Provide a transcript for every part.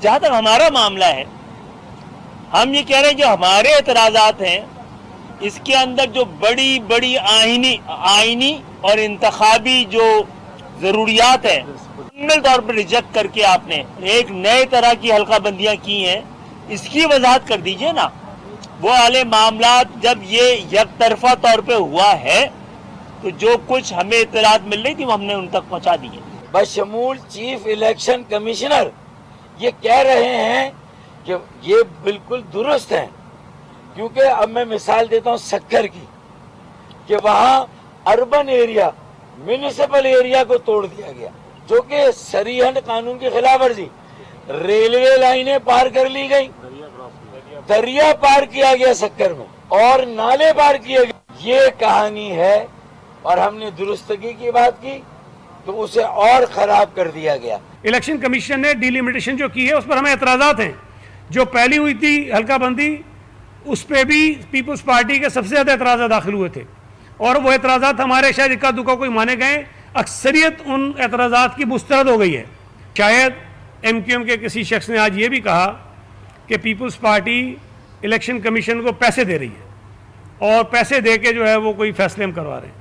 जहां तक हमारा मामला है, हम ये कह रहे हैं जो हमारे एतराज़ात हैं इसके अंदर जो बड़ी बड़ी आईनी और इंतखाबी जो ज़रूरियात हैं मुकम्मल तौर पर रिजेक्ट करके आपने एक नए तरह की हल्का बंदियां की हैं, इसकी वजाहत कर दीजिए ना। वो वाले मामलात जब ये एक तरफा तौर पे हुआ है तो जो कुछ हमें इत्तलात मिल रही थी वो हमने उन तक पहुंचा दी है। बशमूल चीफ इलेक्शन कमिश्नर ये कह रहे हैं कि ये बिल्कुल दुरुस्त है, क्योंकि अब मैं मिसाल देता हूँ सक्कर की कि वहाँ अर्बन एरिया म्यूनिसिपल एरिया को तोड़ दिया गया, जो कि सरीहन कानून की खिलाफ वर्जी। रेलवे लाइनें पार कर ली गई, दरिया पार किया गया सक्कर में, और नाले पार किए गए। ये कहानी है, और हमने दुरुस्तगी की बात की तो उसे और खराब कर दिया गया। इलेक्शन कमीशन ने डिलिमिटेशन जो की है उस पर हमें एतराज़ात हैं। जो पहली हुई थी हल्का बंदी, उस पर भी पीपल्स पार्टी के सबसे ज़्यादा एतराज़ात दाखिल हुए थे, और वो एतराज़ात हमारे शायद इक्का दुक्का कोई माने गए, अक्सरियत उन एतराज़ात की मुस्तरद हो गई है। शायद MQM के किसी शख्स ने आज ये भी कहा कि पीपल्स पार्टी इलेक्शन कमीशन को पैसे दे रही है और पैसे दे के जो है वो कोई फैसले हम करवा रहे हैं।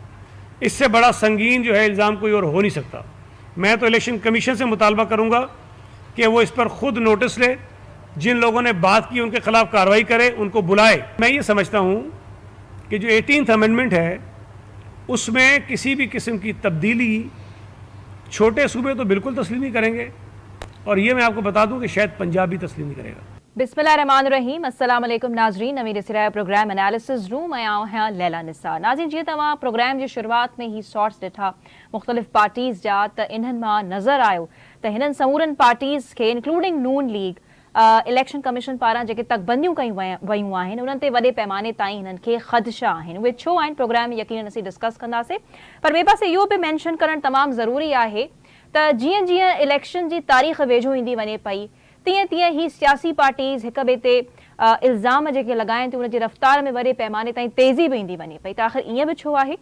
इससे बड़ा संगीन जो है इल्ज़ाम कोई और हो नहीं सकता। मैं तो इलेक्शन कमीशन से मुतालबा करूंगा कि वो इस पर खुद नोटिस ले, जिन लोगों ने बात की उनके खिलाफ कार्रवाई करे, उनको बुलाए। मैं ये समझता हूँ कि जो 18th अमेंडमेंट है उसमें किसी भी किस्म की तब्दीली छोटे सूबे तो बिल्कुल तस्लीम नहीं करेंगे, और ये मैं आपको बता दूं कि शायद पंजाब भी तस्लीम नहीं करेगा। बिस्मिल्लाहिर्रहमानिर्रहीम, अस्सलाम वालेकुम नाज़रीन। नवी सिराया प्रोग्राम एनालिसिस रूम आया है लैला निसा। नाज़रीन जी तव्हां प्रोग्राम जी शुरुआत में ही शॉर्ट्स ॾिठा मुख़्तलिफ़ पार्टीज़ जा, त इन्हनि मां नज़र आयो त हिननि समूरनि पार्टीज़ खे इंक्लूडिंग नून लीग इलेक्शन कमीशन पारां जेके तकबंदियूं कयूं वयूं आहिनि उन्हनि ते वॾे पैमाने ताईं हिननि खे ख़दशा आहिनि। उहे छो आहिनि प्रोग्राम में यकीनन असीं डिस्कस कंदासीं, पर ॿिए पासे इहो बि मैंशन करणु तमामु ज़रूरी आहे त जीअं जीअं इलेक्शन जी तारीख़ वेझो ईंदी वञे पई तीअं तीअं ही सियासी पार्टीज़ हिक ॿिए ते इल्ज़ाम जेके लॻाइनि थियूं उनजी रफ़्तार में वॾे पैमाने ताईं तेज़ी बि ईंदी वञे पई। त आख़िर ईअं बि छो आहे?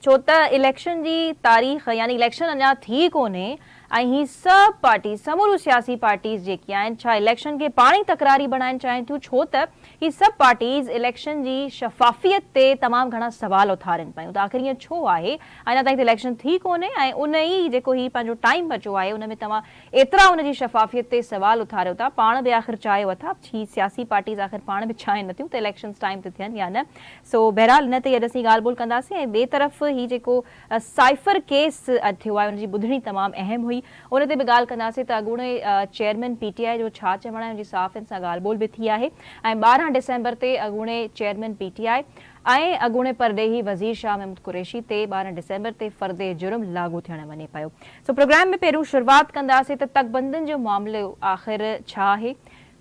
छो त इलेक्शन जी तारीख़ यानी इलेक्शन अञा थी कोन्हे ऐं ही सभु पार्टी समूरियूं सियासी पार्टीज़ जेकी आहिनि छा इलेक्शन खे पाण ई तकरारी बणाइण चाहिनि थियूं, छो त ही सभु पार्टीज़ इलेक्शन जी शफ़ाफ़ियत ते तमामु घणा सवाल उथारनि पियूं। त आख़िर ईअं छो आहे? अञा ताईं त इलेक्शन थी कोन्हे ऐं उन ई जेको ही पंहिंजो टाइम बचियो आहे उन में तव्हां एतिरा उनजी शफ़ाफ़ियत ते सवाल उथारियो था, पाण बि आख़िर चाहियो था, ही सियासी पार्टीज़ आख़िर पाण बि चाहिनि नथियूं त इलेक्शन टाइम ते थियनि या न। सो बहरहाल इन ते अॼु असीं ॻाल्हि ॿोल कंदासीं। ऐं ॿिए तरफ़ ही जेको साइफ़र केस थियो आहे उनजी ॿुधणी तमामु अहम हुई, उन ते बि ॻाल्हि कंदासीं त अॻूणे चेयरमैन PTI जो छा चवण आहे उनजी साफ़िन सां ॻाल्हि ॿोल बि थी आहे। ऐं 12 डिसेंबर ते अॻूणे चेयरमैन PTI ऐं अॻूणे परॾेही वज़ीर शाह महमूद कुरैशी ते 12 डिसेंबर ते फ़र्दे जुर्म लागू थियण वञे पियो। सो प्रोग्राम में पहिरियों शुरूआत कंदासीं त तकबंदियुनि जो मामिलो आख़िर छा आहे,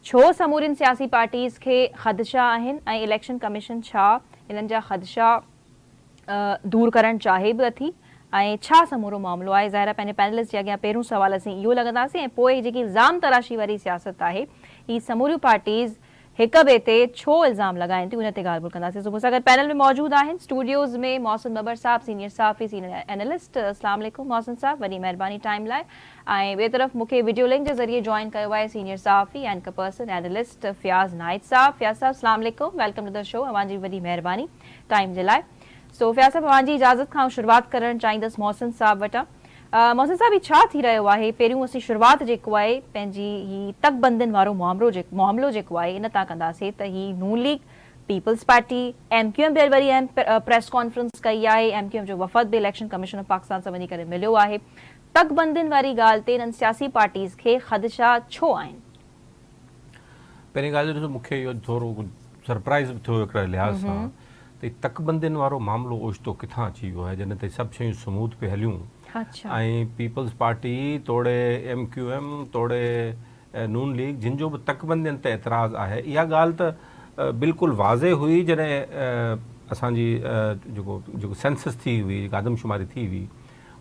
छो समूरियुनि सियासी पार्टीज़ खे ख़दशा आहिनि ऐं इलेक्शन कमीशन छा इन्हनि जा ख़दशा दूर करणु चाहे बि अथी, ऐं छा समूरो मामिलो आहे। ज़ाहिर पंहिंजे पैनलिस्ट जे अॻियां पहिरियों सवाल असीं इहो लॻंदासीं, ऐं पोइ जेकी इल्ज़ाम तराशी वारी सियासत आहे ही समूरियूं पार्टीज़ हिक ॿिए ते छो इल्ज़ाम लॻाइनि थियूं उन ते ॻाल्हि ॿोल कंदासीं। सुबुह सां गॾु पैनल में मौजूदु आहिनि स्टूडियोज़ में मोहसिन बबर साहब, सीनियर साफ़ी, सीनियर एनालिस्ट। अस्सलाम वालेकुम मोहसिन साहब, वॾी महिरबानी टाइम लाइ। ऐं ॿिए तरफ़ मूंखे वीडियो लिंक जे ज़रिए जॉइन कयो आहे सीनियर साफ़ी anchor person analyst Fayyaz Nahid साहब। फ़ियाज़ साहब अस्सलाम वालेकुम, वेलकम टू द शो। तव्हांजी वॾी महिरबानी टाइम जे लाइ। सो फ़ियाज़ साहब तव्हांजी इजाज़त खां शुरूआत करणु चाहींदसि मोहसिन साहब वटां। मोहसिन साहब ही छा थी रहियो आहे? पहिरियों असीं शुरूआत जेको आहे पंहिंजी ही तकबंदियुनि वारो मामिलो जेको आहे इन तां कंदासीं त ही नून लीग, पीपल्स पार्टी, MQM बि वरी प्रेस कॉन्फ्रेंस कई आहे, MQM जो वफ़द बि इलेक्शन कमीशन ऑफ पाकिस्तान सां वञी करे मिलियो आहे। तकबंदियुनि वारी ॻाल्हि ते इन्हनि सियासी पार्टीज़ खे ख़दशा छो आहिनि? पहिरीं ॻाल्हि ॾिसो, मूंखे इहो थोरो सरप्राइज़ बि थियो हिकिड़े लिहाज़ सां त तकबंदियुनि वारो मामिलो ओचितो किथां अची वियो आहे जॾहिं त सभु शयूं स्मूथ पे हलियूं। ऐं पीपल्स पार्टी तोड़े MQM तोड़े नून लीग जिन जो बि तकबंदियुनि ते एतिराज़ आहे, इहा ॻाल्हि त बिल्कुलु वाज़े हुई जॾहिं असांजी जेको सेंसस थी हुई, आदमशुमारी थी हुई,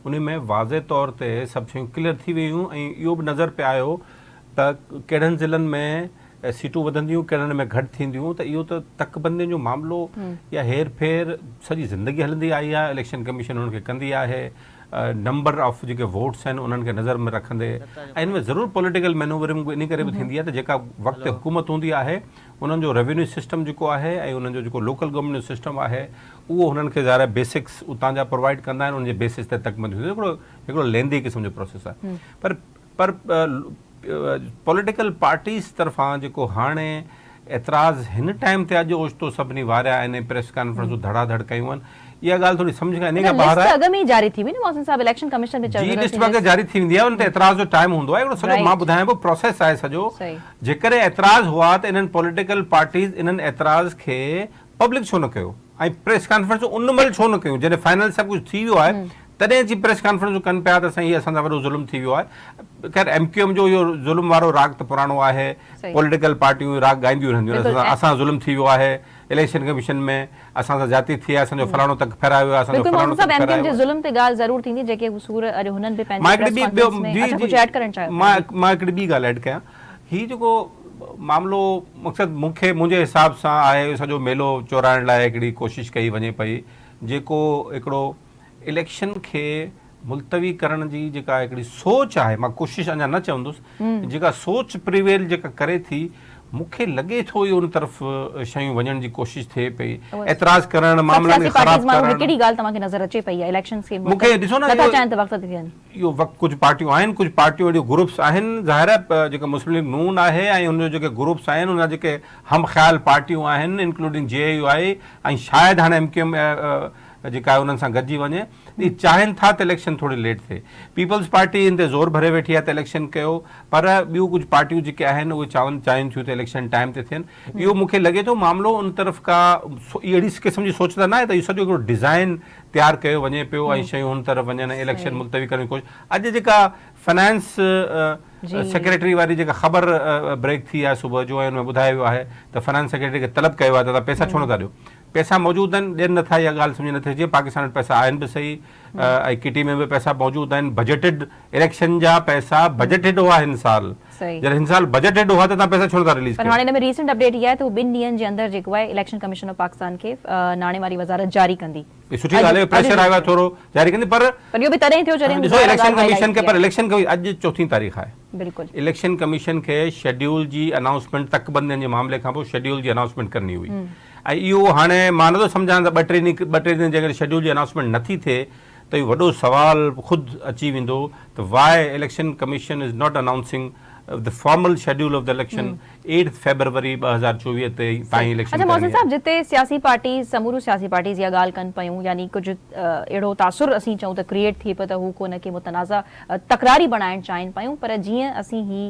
उन में वाज़े तौर ते सभु शयूं क्लियर थी वियूं ऐं इहो बि नज़र पियो आयो त कहिड़नि ज़िलनि में सीटूं वधंदियूं, कहिड़नि में घटि थींदियूं। त इहो त तकबंदियुनि जो मामिलो या हेर फेर सॼी ज़िंदगी हलंदी आई आहे, इलेक्शन कमीशन हुनखे कंदी आहे। नंबर ऑफ जेके वोट्स आहिनि उन्हनि खे नज़र में रखंदे ऐं इन में ज़रूरु पॉलिटिकल मैनूवरिंग इन करे बि थींदी आहे त जेका वक़्तु हुकूमत हूंदी आहे उन्हनि जो रेवेन्यू सिस्टम जेको आहे ऐं उन्हनि जो जेको लोकल गवर्नमेंट सिस्टम आहे उहो हुननि खे ज़ाहिर बेसिक्स उतां जा प्रोवाइड कंदा आहिनि उनजे बेसिस ते तकमंदी हूंदी आहे हिकिड़ो लेंदी क़िस्म जो प्रोसेस आहे पर पॉलिटिकल पार्टीज़ तरफ़ां जेको हाणे एतिराज़ हिन टाइम ते अॼु ओचितो सभिनी वारिया आहिनि प्रेस कॉन्फ्रेंसूं धड़ाधड़ कयूं आहिनि इहा ॻाल्हि थोरी सम्झ खां इन खां ॿाहिरि आहे अॻु में ई जारी थी हुई न मोहसिन साहब इलेक्शन कमीशन में जी लिस्ट वग़ैरह जारी थी वेंदी आहे उन ते एतिराज़ जो टाइम हूंदो आहे हिकिड़ो सॼो मां ॿुधायां पियो प्रोसेस आहे सॼो जेकॾहिं एतिराज़ हुआ त इन्हनि पॉलिटिकल पार्टीज़ इन्हनि एतिराज़ खे पब्लिक छो न कयो ऐं प्रेस कॉन्फ्रेंस उन महिल छो न कयूं जॾहिं फाइनल सभु कुझु थी वियो आहे तॾहिं अची प्रेस कॉन्फ्रेंसूं कनि पिया त साईं असां सां वॾो ज़ुल्म थी वियो आहे ख़ैर MQM जो इहो ज़ुल्म वारो राग त पुराणो आहे पॉलिटिकल पार्टियूं राग ॻाईंदियूं रहंदियूं असां ज़ुल्म थी वियो आहे इलेक्शन कमीशन में असां सां जाती थी आहे असांजो फलाणो तक फेरायो आहे असांजो फलाणो तक फेरायो आहे ज़ुल्म ते ॻाल्हि ज़रूर थींदी जेके उसूल अॼु हुननि बि पंहिंजे कुझु ऐड करणु चाहियो मां हिकिड़ी ॿी ॻाल्हि ऐड कयां हीउ जेको मामिलो मक़सदु मुंहिंजे हिसाब सां आहे सॼो मेलो चोराइण लाइ हिकिड़ी कोशिशि कई वञे पई जेको हिकिड़ो इलेक्शन खे मुलतवी करण जी जेका हिकिड़ी सोच आहे मां कोशिशि अञा न चवंदुसि जेका सोच प्रिवेल जेका करे थी मूंखे लॻे थो इहो उन तरफ़ शयूं वञण जी कोशिशि थिए पई एतिराज़ करणु मामलनि खे ख़राब करणु कहिड़ी ॻाल्हि तव्हांखे नज़र अचे पई आहे इलेक्शंस खे मूंखे ॾिसो न इहो वक़्तु कुझु पार्टियूं आहिनि कुझु पार्टियूं अहिड़ियूं ग्रुप्स आहिनि ज़ाहिर आहे जेका मुस्लिम लीग नून आहे ऐं उनजो जेके ग्रुप्स आहिनि उन जेके हम ख़्याल पार्टियूं आहिनि इंक्लूडिंग JUI ऐं शायदि हाणे MQM जेका आहे उन्हनि सां गॾिजी वञे हीअ चाहिनि था त इलेक्शन थोरी लेट थिए पीपल्स पार्टी इन ते ज़ोर भरे वेठी आहे त इलेक्शन कयो पर ॿियूं कुझु पार्टियूं जेके आहिनि उहे चाहिनि थियूं त इलेक्शन टाइम ते थियनि इहो मूंखे लॻे थो मामिलो उन तरफ़ खां अहिड़ी क़िस्म जी सोच त न आहे त इहो सॼो हिकिड़ो डिज़ाइन तयारु कयो वञे पियो ऐं शयूं हुन तरफ़ वञनि इलेक्शन मुलतवी करण जी कोशिशि अॼु जेका फाइनेंस सेक्रेटरी वारी जेका ख़बर ब्रेक थी आहे सुबुह जो ऐं हुन में ॿुधायो वियो आहे त फाइनेंस सेक्रेटरी खे तलब कयो आहे त तव्हां पैसा छो नथा ॾियो पैसा मौजूदु आहिनि ॾियनि नथा इहा ॻाल्हि सम्झ नथी अचे पाकिस्तान वटि पैसा आहिनि बि सही ऐं किटी में बि पैसा मौजूदु आहिनि बजटेड इलेक्शन जा पैसा बजटेड हुआ हिन साल जॾहिं हिन साल बजटेड हुआ त तव्हां पैसा छो नथा रिलीज़ कयो हाणे हिन में रीसेंट अपडेट इहा आहे त उहो 2 ॾींहंनि जे अंदरि जेको आहे इलेक्शन कमीशन ऑफ पाकिस्तान खे नाणे वारी वज़ारत जारी कंदी सुठी ॻाल्हि आहे प्रेशर आयो आहे थोरो जारी कंदी पर इहो बि तॾहिं थियो जॾहिं ॾिसो इलेक्शन कमीशन खे पर इलेक्शन अॼु 4 तारीख़ आहे बिल्कुलु इलेक्शन कमीशन खे शेड्यूल जी अनाउंसमेंट तकबंदियुनि जे मामले खां पोइ शेड्यूल जी अनाउंसमेंट करणी हुई ऐं इहो हाणे मां नथो सम्झां त 2-3 ॾींहं जेकॾहिं शेड्यूल जी अनाउंसमेंट नथी थिए त इहो वॾो सवाल ख़ुदि अची वेंदो त why election commission is not announcing the formal schedule of the election 8 February 2024 ते ताईं इलेक्शन अच्छा मोहसिन साहब जिते सियासी पार्टी समूरू सियासी पार्टीज़ इहा ॻाल्हि कनि पियूं यानी कुझु अहिड़ो तासुर असीं चऊं त क्रिएट थिए पियो त हू को उनखे मुतनाज़ा तकरारी बणाइणु चाहिनि पियूं पर जीअं असीं ही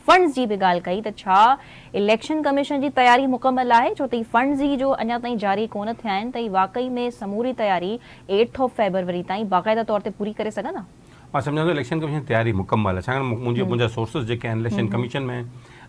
फंड्स जी बि ॻाल्हि कई त छा इलेक्शन कमीशन जी तयारी मुकमल आहे छो त ही फंड्स ही जो अञा ताईं जारी कोन थिया आहिनि त ही वाक़ई में समूरी तयारी 8 फरवरी ताईं बाक़ाइदा तौर ते पूरी करे सघंदा मां सम्झां थो इलेक्शन कमीशन तयारी मुकमल आहे छाकाणि मुंहिंजा सोर्सिस जेके आहिनि इलेक्शन कमीशन में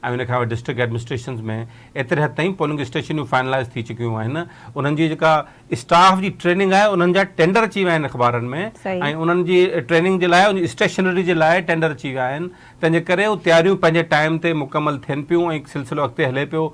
ऐं उन खां डिस्ट्रिक्ट एडमिनिस्ट्रेशन में एतिरे हद ताईं पोलिंग स्टेशनूं फाइनलाइज़ थी चुकियूं आहिनि उन्हनि जी जेका स्टाफ जी ट्रेनिंग आहे उन्हनि जा टेंडर अची विया आहिनि अख़बारनि में ऐं उन्हनि जी ट्रेनिंग जे लाइ उन स्टेशनरी जे लाइ टेंडर अची विया आहिनि तंहिंजे करे उहे तयारियूं पंहिंजे टाइम ते मुकमल थियनि पियूं ऐं सिलसिलो अॻिते हले पियो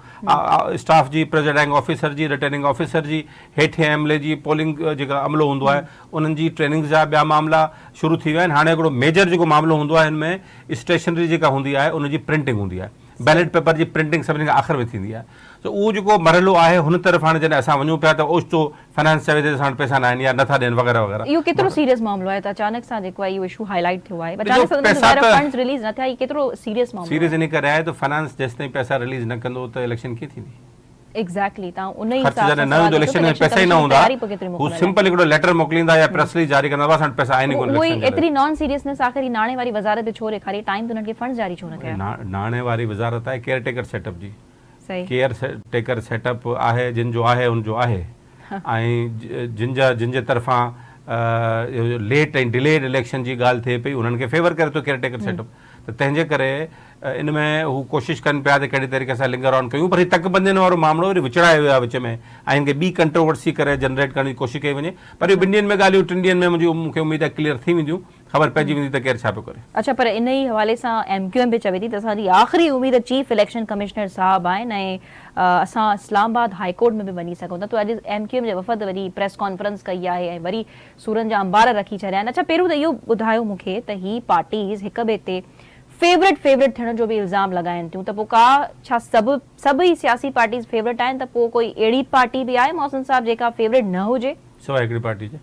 स्टाफ जी प्रेसिडेंट ऑफिसर जी रिटर्निंग ऑफिसर जी हेठि MLA जी पोलिंग जेका अमलो हूंदो आहे उन्हनि जी ट्रेनिंग जा ॿिया मामला शुरू थी विया आहिनि हाणे हिकिड़ो मेजर जेको मामिलो हूंदो आहे हिन में स्टेशनरी जेका हूंदी आहे उनजी प्रिंटिंग हूंदी आहे बैलेट पेपर जी प्रिंटिंग सभिनी खां आख़िर में थींदी आहे त उहो जेको मरहलो आहे हुन तरफ़ हाणे जॾहिं असां वञूं पिया त ओचितो फाइनेंस चवे त असां वटि पैसा न आहिनि या नथा ॾियनि वग़ैरह वग़ैरह इहो केतिरो सीरियस मामलो आहे त अचानक सां जेको आहे इहो इशू हाईलाइट थियो आहे अचानक सां फंड्स रिलीज़ न थिया इहो केतिरो सीरियस मामलो सीरियस इन करे आहे त फाइनेंस जेसि ताईं पैसा रिलीज़ न कंदो त इलेक्शन कीअं थींदी एग्जैक्टली ता उन ही हिसाब सां न हूंदो इलेक्शन में पैसा ई न हूंदा हू सिंपल हिकिड़ो लेटर मोकिलींदा या प्रेस रिलीज जारी कंदा असां वटि पैसा आहिनि कोन उहो एतिरी नॉन सीरियसनेस आख़िर नाणे वारी वज़ारत छो ॾेखारी टाइम त उन्हनि खे फंड्स जारी छो न कया नाणे वारी वज़ारत आहे केयर टेकर सेटअप जी सही केयर टेकर सेटअप आहे जिन जो आहे उन जो आहे ऐं जिन जे तरफ़ां लेट ऐं डिलेड इलेक्शन जी ॻाल्हि थिए पई उन्हनि खे फेवर करे थो केयर टेकर सेटअप त तंहिंजे करे इनमें हू कोशिशि कनि पिया त कहिड़ी तरीक़े सां लिंगर ऑन कयूं, पर हीउ तकबंदियुनि वारो मामिलो वरी विचड़ायो वियो आहे विच में, ऐं हिनखे ॿी कंट्रोवर्सी करे जनरेट करण जी कोशिशि कई वञे, पर इहो 2 ॾींहंनि में ॻाल्हियूं 3 ॾींहंनि में मुंहिंजी मूंखे उमेद आहे क्लियर थी वेंदियूं, ख़बर पइजी वेंदी त केरु छा पियो करे। अच्छा, पर इन ई हवाले सां MQM बि चवे थी त असांजी आख़िरी उमेद चीफ इलेक्शन कमिश्नर साहब आहिनि ऐं असां इस्लामाबाद हाई कोर्ट में बि वञी सघूं था। तो अॼु MQM जे वफ़द वरी प्रेस कॉन्फ्रेंस कई आहे ऐं वरी सूरनि जा अंबार रखी छॾिया आहिनि। अच्छा, पहिरियों त इहो ॿुधायो मूंखे त ही पार्टीज़ हिक ॿिए ते फेवरेट थियण जो बि इल्ज़ाम लॻाइनि थियूं, त पोइ का छा सभई सियासी पार्टीज़ फेवरेट आहिनि, त पोइ कोई अहिड़ी पार्टी बि आहे मोहसिन साहब जेका फेवरेट न हुजे? सवाइ हिकिड़ी पार्टी जे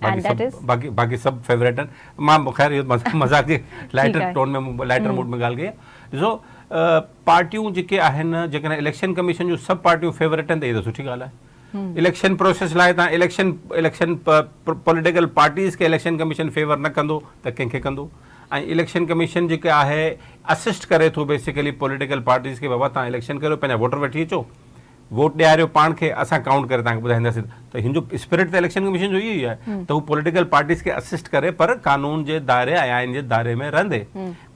बाक़ी सभु फेवरेट आहिनि। मां ख़ैर इहो मज़ाक जे लाइटर टोन में लाइटर मूड में ॻाल्हि कई आहे। ॾिसो, पार्टियूं जेके आहिनि, जेकॾहिं इलेक्शन कमीशन जूं सभु पार्टियूं फेवरेट आहिनि त इहा त सुठी ॻाल्हि आहे। इलेक्शन प्रोसेस लाइ तव्हां इलेक्शन पॉलिटिकल पार्टीज़ खे इलेक्शन कमीशन फेवर न कंदो त कंहिंखे कंदो, ऐं इलेक्शन कमीशन जेके आहे असिस्ट करे थो बेसिकली पॉलिटिकल पार्टीज़ खे, बाबा तव्हां इलेक्शन करियो, पंहिंजा वोटर वठी अचो, वोट ॾियारियो पाण खे, असां काउंट करे तव्हांखे ॿुधाईंदासीं। त हिन जो स्पिरिट त इलेक्शन कमीशन जो इहो ई आहे त हू पॉलिटिकल पार्टीज़ खे असिस्ट करे, पर कानून जे दायरे ऐं आइन जे दायरे में रहंदे,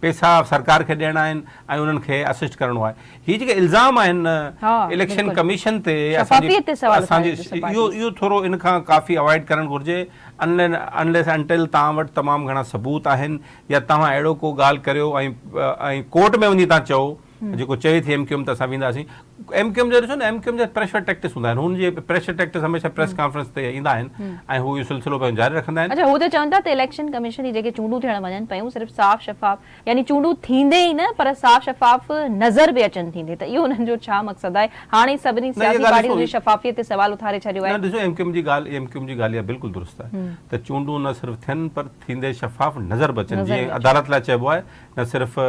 पैसा सरकार खे ॾियणा आहिनि ऐं उन्हनि खे असिस्ट करिणो आहे। हीअ जेके इल्ज़ाम आहिनि इलेक्शन कमीशन ते, इहो थोरो इन खां काफ़ी अवॉइड करणु घुरिजे। अनलेस अंटिल तव्हां वटि तमामु घणा सबूत आहिनि या तव्हां अहिड़ो को ॻाल्हि करियो ऐं कोर्ट में वञी तव्हां चओ जेको चए थी MQM त असां वेंदासीं। MQM जो ॾिसो न, MQM जा प्रेशर टैक्टिस हूंदा आहिनि, हुनजे प्रेशर टैक्टिस हमेशह प्रेस कॉन्फ्रेंस ते ईंदा आहिनि ऐं हू इहो सिलसिलो पंहिंजो जारी रखंदा आहिनि। अच्छा, हू त चवनि था त इलेक्शन कमीशन जी जेके चूंडूं थियण वञनि पियूं सिर्फ़ु साफ़ शफ़ाफ़, यानी चूंडूं थींदे ई न पर साफ़ शफ़ाफ़ नज़र बि अचनि थींदे, त इहो हुननि जो छा मक़सदु आहे? हाणे सभिनी सियासी पार्टियुनि जी शफ़ाफ़ियत ते सवाल उथारे छॾियो आहे। ॾिसो, MQM जी ॻाल्हि आहे बिल्कुलु दुरुस्त आहे त चूंडूं न सिर्फ़ु थियनि पर थींदे शफ़ाफ़ नज़र बि अचनि, जीअं अदालत लाइ चइबो आहे न सिर्फ़ु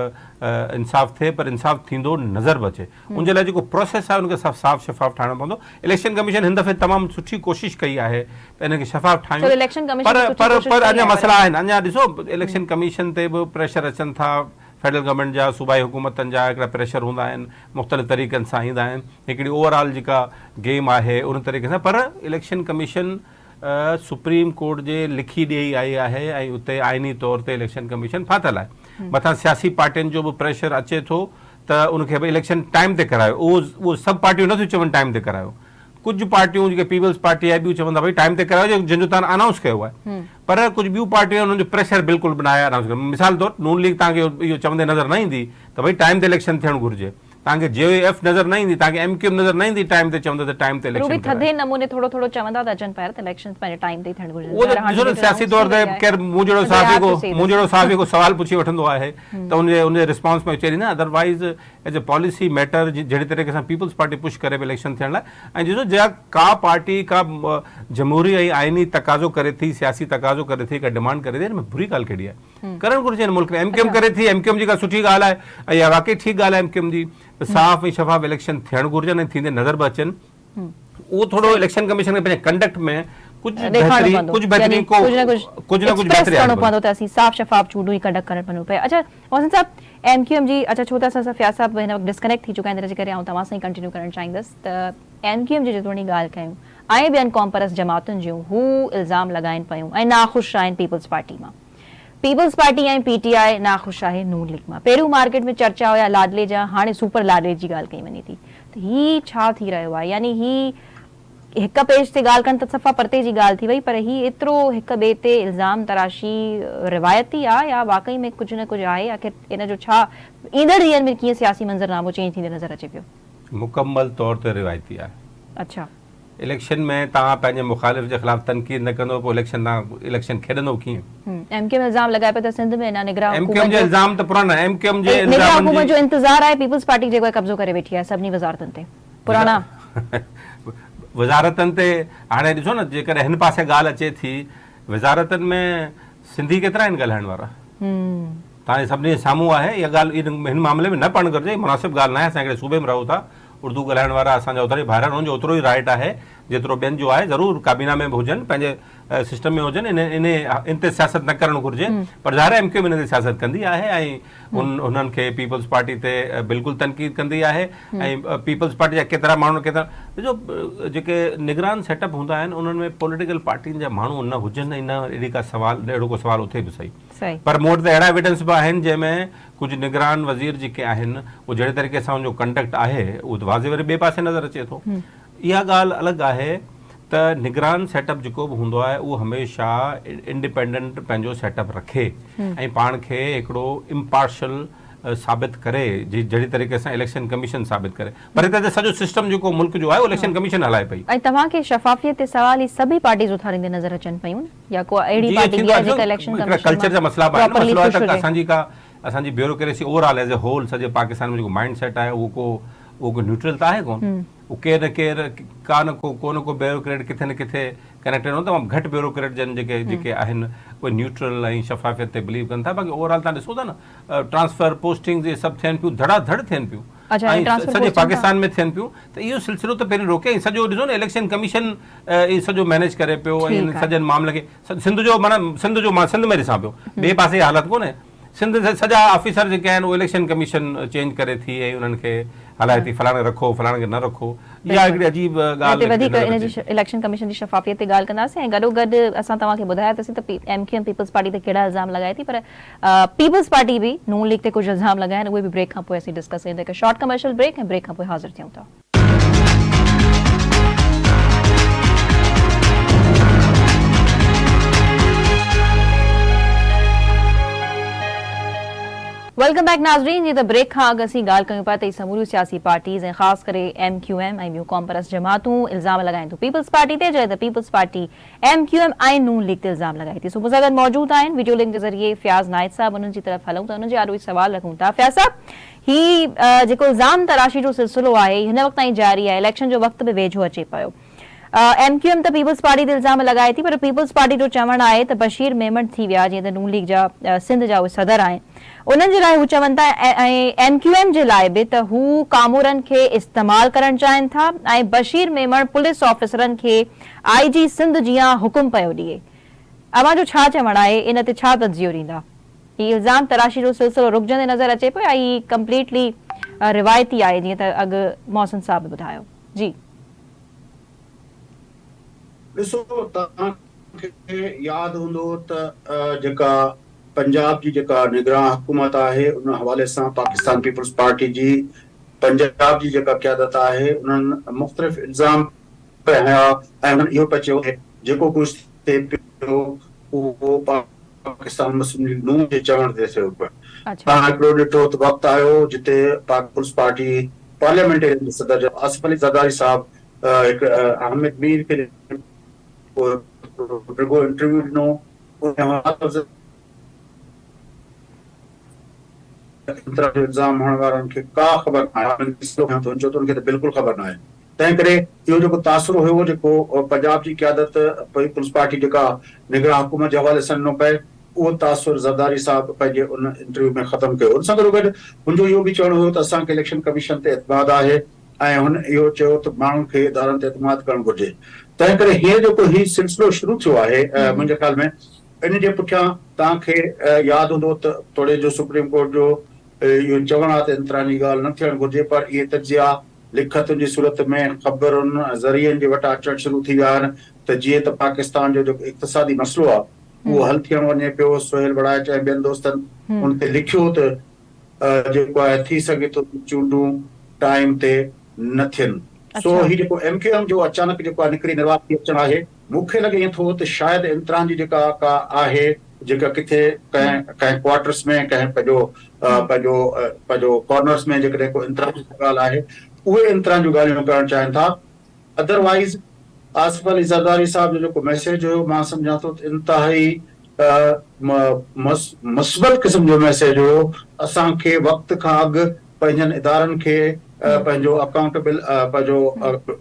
इंसाफ़ थिए पर इंसाफ़ थींदो नज़र बि अचे। उनजे लाइ जेको प्रोसेस आहे उनखे साफ़ शफ़ाफ़ ठाहिणो पवंदो। इलेक्शन कमीशन हिन दफ़े तमामु सुठी कोशिशि कई आहे त इनखे शफ़ाफ़ ठाहियूं, पर अञा मसइला आहिनि। अञा ॾिसो, इलेक्शन कमीशन ते बि प्रेशर अचनि था, फेडरल गवर्नमेंट जा, सूबाई हुकूमतनि जा हिकिड़ा प्रेशर हूंदा आहिनि, मुख़्तलिफ़ तरीक़नि सां ईंदा आहिनि, हिकिड़ी ओवरऑल जेका गेम आहे उन तरीक़े सां। पर इलेक्शन कमीशन सुप्रीम कोर्ट जे लिखी ॾेई आई आहे ऐं उते आइनी तौर ते इलेक्शन कमीशन फाथल आहे। मथां सियासी पार्टियुनि जो बि प्रेशर अचे थो त उनखे भई इलेक्शन टाइम ते करायो। उहो सभु पार्टियूं नथियूं चवनि टाइम ते करायो, कुझु पार्टियूं जेके पीपल्स पार्टी आहे ॿियूं चवंदा भई टाइम ते करायो जंहिंजो तव्हां अनाउंस कयो आहे, पर कुझु ॿियूं पार्टियूं हुननि जो प्रेशर बिल्कुलु बि न आहे अनाउंस कयो। मिसाल तौरु नून लीग तव्हांखे इहो चवंदे नज़र न ईंदी त भई टाइम ते इलेक्शन थियणु घुरिजे, तव्हांखे JF नज़र न ईंदी, तव्हांखे MQM नज़र न ईंदी टाइम ते चवंदो त टाइम ते इलेक्शन थधे नमूने थोरो चवंदा त अचनि पिया त इलेक्शन पंहिंजे टाइम ते थियणु घुरिजे। उहो ॾिसो न, सियासी तौर ते केरु मूं जहिड़ो साफ़ी को सवाल पुछी वठंदो आहे त उनजे रिस्पॉन्स में चई ॾींदा, otherwise as a policy matter जहिड़ी तरीक़े सां पीपल्स पार्टी पुश करे इलेक्शन थियण लाइ। ऐं ॾिसो, जा का पार्टी का जमहूरी ऐं आइनी तक़ाज़ो करे थी, सियासी तक़ाज़ो करे थी, का डिमांड करे थी, हिन में बुरी ॻाल्हि कहिड़ी आहे? करणु घुरिजे हिन मुल्क में। MQM करे थी, MQM जी का सुठी ॻाल्हि आहे ऐं इहा वाक़ई ठीकु ॻाल्हि आहे। MQM जी साफ़ ऐं शफ़ाफ़ इलेक्शन थियणु घुरिजनि ऐं थींदे नज़र बि अचनि। उहो थोरो इलेक्शन कमीशन खे पंहिंजे कंडक्ट में कुझु न कुझु पवंदो त असीं साफ़ शफ़ाफ़ चूंडूं ई कंडक्ट करणु पवंदो पए। अच्छा मोहसिन साहब, MQM जी, अच्छा छो त असां फयाज़ साहब हिन वक़्तु डिस्कनेक्ट थी चुका आहिनि, तंहिंजे करे आउं तव्हां सां ई कंटिन्यू करणु चाहींदसि त MQM जी जेतोणी ॻाल्हि कयूं ऐं ॿियनि कॉम्परस जमातुनि जूं हू इल्ज़ाम लॻाइनि पियूं ऐं नाख़ुशि आहिनि पीपल्स पार्टी मां। पीपल्स पार्टी ऐं PTI नाख़ुशि आहे नून लीग मां। पहिरियों मार्केट में चर्चा हुया लाडले जा, हाणे सुपर लाडले जी ॻाल्हि कई वञे थी, त हीअ छा थी रहियो आहे? यानी ही हिक पेज ते ॻाल्हि कनि त सफ़ा परते जी ॻाल्हि थी वई, पर ही एतिरो हिक ॿिए ते इल्ज़ाम तराशी रिवायती आहे या वाकई में कुझु न कुझु आहे? आख़िर इन जो छा ईंदड़ ॾींहंनि में कीअं सियासी मंज़रनामो चेंज थींदे नज़र अचे पियो? मुकम्मल तौर ते रिवायती आहे। अच्छा, इलेक्शन में तव्हां पंहिंजे मुखालिफ़ जे ख़िलाफ़ तनक़ीद न कंदो, पोइ इलेक्शन खेॾंदो कीअं? MQM इल्ज़ाम लॻाए पियो त सिंध में निगरान MQM जो इल्ज़ाम त पुराना, MQM जे हुकूमत जो इंतज़ार आहे, पीपल्स पार्टी जेको कब्ज़ो करे वेठी आहे सभिनी वज़ारतुनि ते पुराना वज़ारतनि ते। हाणे ॾिसो न, जेकॾहिं हिन पासे ॻाल्हि अचे थी, वज़ारतनि में सिंधी केतिरा आहिनि ॻाल्हाइण वारा? तव्हांजे सभिनी जे साम्हूं आहे इहा ॻाल्हि। हिन मामले में न पढ़णु घुरिजे, मुनासिबु ॻाल्हि न आहे। असां हिकिड़े सूबे में रहूं था, उर्दू ॻाल्हाइण वारा असांजा ओतिरा ई भाइर, हुननि जो ओतिरो ई राइट आहे जेतिरो ॿियनि जो आहे ज़रूरु काबीना में बि हुजनि, पंहिंजे सिस्टम में हुजनि, इन ते सियासत न करणु घुरिजे। पर ज़ाहिर आहे MQM इन ते सियासत कंदी आहे ऐं उन्हनि खे पीपल्स पार्टी ते बिल्कुलु तनक़ीद कंदी आहे। ऐं पीपल्स पार्टी जा केतिरा माण्हू ॾिसो जेके निगरान सेटअप हूंदा आहिनि उन्हनि में पॉलिटिकल पार्टियुनि जा माण्हू न हुजनि, न अहिड़ी का अहिड़ो को सवाल उथे बि सही। पर मूं वटि त अहिड़ा एविडेंस बि आहिनि जंहिंमें कुझु निगरान वज़ीर जेके आहिनि उहो जहिड़े तरीक़े सां उनजो कंडक्ट आहे उहो त वाज़े वरी ॿिए पासे नज़र अचे थो। इहा ॻाल्हि अलॻि आहे त निगरान सेटअप जेको बि हूंदो आहे उहो हमेशह इंडिपेंडेंट पंहिंजो सेटअप रखे ऐं पाण खे हिकिड़ो इम्पार्शल साबित करे, जहिड़ी तरीक़े सां इलेक्शन कमीशन साबित करे। पर हिते त सॼो सिस्टम जेको मुल्क जो आहे उहो इलेक्शन कमीशन हलाए पई। ऐं तव्हांखे शफ़ाफ़ियत ते सवाल ही सभी पार्टीज़ उथारींदे नज़र अचनि पयूं या को अहिड़ी पार्टी आहे जेका इलेक्शन कमीशन कल्चर जा मसला बि आहिनि। मसलो आहे त असांजी bureaucracy overall as a whole सॼे पाकिस्तान में जेको माइंड सेट आहे उहो को न्यूट्रल त आहे कोन। उहो केर न केर को न को ब्यूरोक्रेट किथे न किथे कनेक्टेड हो। तमामु घटि ब्यूरोक्रेट जन जेके आहिनि उहे न्यूट्रल ऐं शफ़ाफ़ियत ते बिलीव कनि था। बाक़ी ओवरऑल तव्हां ॾिसो था न ट्रांसफर पोस्टिंग्स इहे सभु थियनि पियूं, धड़ाधड़ थियनि पियूं ऐं सॼे पाकिस्तान में थियनि पियूं। त इहो सिलसिलो त पहिरीं रोके ऐं सॼो ॾिसो न इलेक्शन कमीशन इहो सॼो मैनेज करे पियो ऐं इन सॼनि मामले खे सिंध जो माना मां सिंध में ॾिसां पियो, ॿिए पासे हालत कोन्हे। सिंध सॼा ऑफिसर जेके आहिनि उहे इलेक्शन कमीशन चेंज करे थी ऐं उन्हनि खे हलाए थी, फलाणे रखो फलाणे खे न रखो। इहा हिकिड़ी अजीब ॻाल्हि। इलेक्शन कमीशन जी शफ़ाफ़ियत ते ॻाल्हि कंदासीं ऐं गॾोगॾु असां तव्हांखे ॿुधायोसीं त MQM पीपल्स पार्टी ते कहिड़ा इल्ज़ाम लॻाए थी, पर पीपल्स पार्टी बि नून लीग ते कुझु इल्ज़ाम लॻाया आहिनि, उहे बि ब्रेक खां पोइ असीं डिस्कस कयूं था। हिकु शॉर्ट कमर्शियल ब्रेक ऐं ब्रेक खां पोइ हाज़िर थियूं था। वेलकम बैक नाज़रीन। जी त ब्रेक खां अॻु असीं ॻाल्हि कयूं पिया त समूरियूं सियासी पार्टीज़ ऐं ख़ासि करे MQM ऐं ॿियूं क़ौम परस्त जमातूं इल्ज़ाम लॻाइनि थियूं पीपल्स पार्टी ते, जॾहिं त पीपल्स पार्टी MQM ऐं नून लीग ते इल्ज़ाम लॻाए थी। सुबुह सां गॾु मौजूदु आहिनि वीडियो लिंक जे ज़रिए फ़याज़ नाइद साहब, उन्हनि जी तरफ़ हलूं था, उन्हनि जे आॾो सवाल रखूं था। फ़याज़ साहब, ही जेको इल्ज़ाम तराशी जो सिलसिलो आहे हिन वक़्त ताईं जारी आहे, इलेक्शन जो वक़्तु बि वेझो अचे पियो। MQM त पीपल्स पार्टी ते इल्ज़ाम लॻाए थी, पर पीपल्स पार्टी जो चवणु आहे त बशीर मेमन थी विया, जीअं त नून लीग जा सिंध जा उहे सदर आहिनि, उन्हनि जे लाइ हू चवनि था ऐं MQM जे लाइ बि त हू कामूरनि खे इस्तेमालु करणु चाहिनि था ऐं बशीर मेमन पुलिस ऑफिसरनि खे IG सिंध जीअं हुकुम पियो ॾिए। अवां जो छा चवणु आहे, इन ते छा तजियो ॾींदा? ही इल्ज़ाम तराशी जो सिलसिलो रुकजंदे नज़र अचे पियो ऐं ही कंप्लीटली रिवायती आहे, जीअं त अॻु मोहसिन साहब ॿुधायो। जी ॾिसो, तव्हांखे यादि हूंदो त जेका पंजाब जी जेका निगरान हुकूमत आहे उन हवाले सां पाकिस्तान पीपल्स पार्टी जी पंजाब जी जेका क़यादत आहे उन्हनि मुख़्तलिफ़ इल्ज़ाम हया ऐं उन्हनि इहो पियो चयो जेको कुझु थिए पियो उहो पाकिस्तान मुस्लिम लीग नून जे चवण ते थियो पियो। तव्हां हिकिड़ो ॾिठो त वक़्तु आयो जिते पीपल्स पार्टी पार्लियामेंटेरियन सदर आसिफ अली ज़रदारी साहब हिकु अहमद मीर खे इंटरव्यू ॾिनो, इल्ज़ाम हणण वारनि खे का ख़बर नाहे, बिल्कुलु ख़बर नाहे। तंहिं करे इहो जेको तासुर हुयो जेको पंजाब जी क़यादत पीपल्स पार्टी जेका निगरान हुकूमत जे हवाले सां ॾिनो पए, उहो तासुर ज़रदारी साहब पंहिंजे उन इंटरव्यू में ख़तमु कयो। उन सां गॾोगॾु मुंहिंजो इहो बि चवणो हुयो त असांखे इलेक्शन कमीशन ते एतमाद आहे ऐं हुन इहो चयो त माण्हुनि खे इदारनि ते एतमाद करणु घुरिजे। तंहिं करे हीअ जेको ही सिलसिलो शुरू थियो आहे मुंहिंजे ख़्याल में, इन जे पुठियां तव्हांखे यादि हूंदो त थोरे जो सुप्रीम कोर्ट जो इहो चवणु आहे त इंतरानी ॻाल्हि न थियणु घुरिजे, पर इहे तजिया लिखतुनि जी सूरत में ख़बरुनि ज़रियनि जे वटां अचणु शुरू थी विया आहिनि त जीअं त पाकिस्तान जो जेको इक़्तिसादी मसइलो आहे उहो हल थियणु वञे पियो। सोहेल बड़ाइच ऐं ॿियनि दोस्तनि उन ते लिखियो त जेको आहे थी सघे थो चूंडूं टाइम ते न थियनि। सो ही जेको MQM जो अचानक जेको आहे निकिरी निर्वाती अचणु आहे, मूंखे लॻे ईअं थो त शायदि इम्तिहान जी जेका का आहे जेका किथे कंहिं क्वार्टर्स में कंहिं पंहिंजो कॉर्नर्स में जेकॾहिं को इम्तिहान जी ॻाल्हि आहे उहे इम्तिहान जूं ॻाल्हियूं करणु चाहिनि था। अदरवाइज़ आसिफ अली ज़रदारी साहब जो जेको मैसेज हुयो मां सम्झां थो इंतिहाई मस्बत क़िस्म जो मैसेज हुयो। असांखे वक़्त खां अॻु पंहिंजनि इदारनि खे पंहिंजो अकाउंटेबल पंहिंजो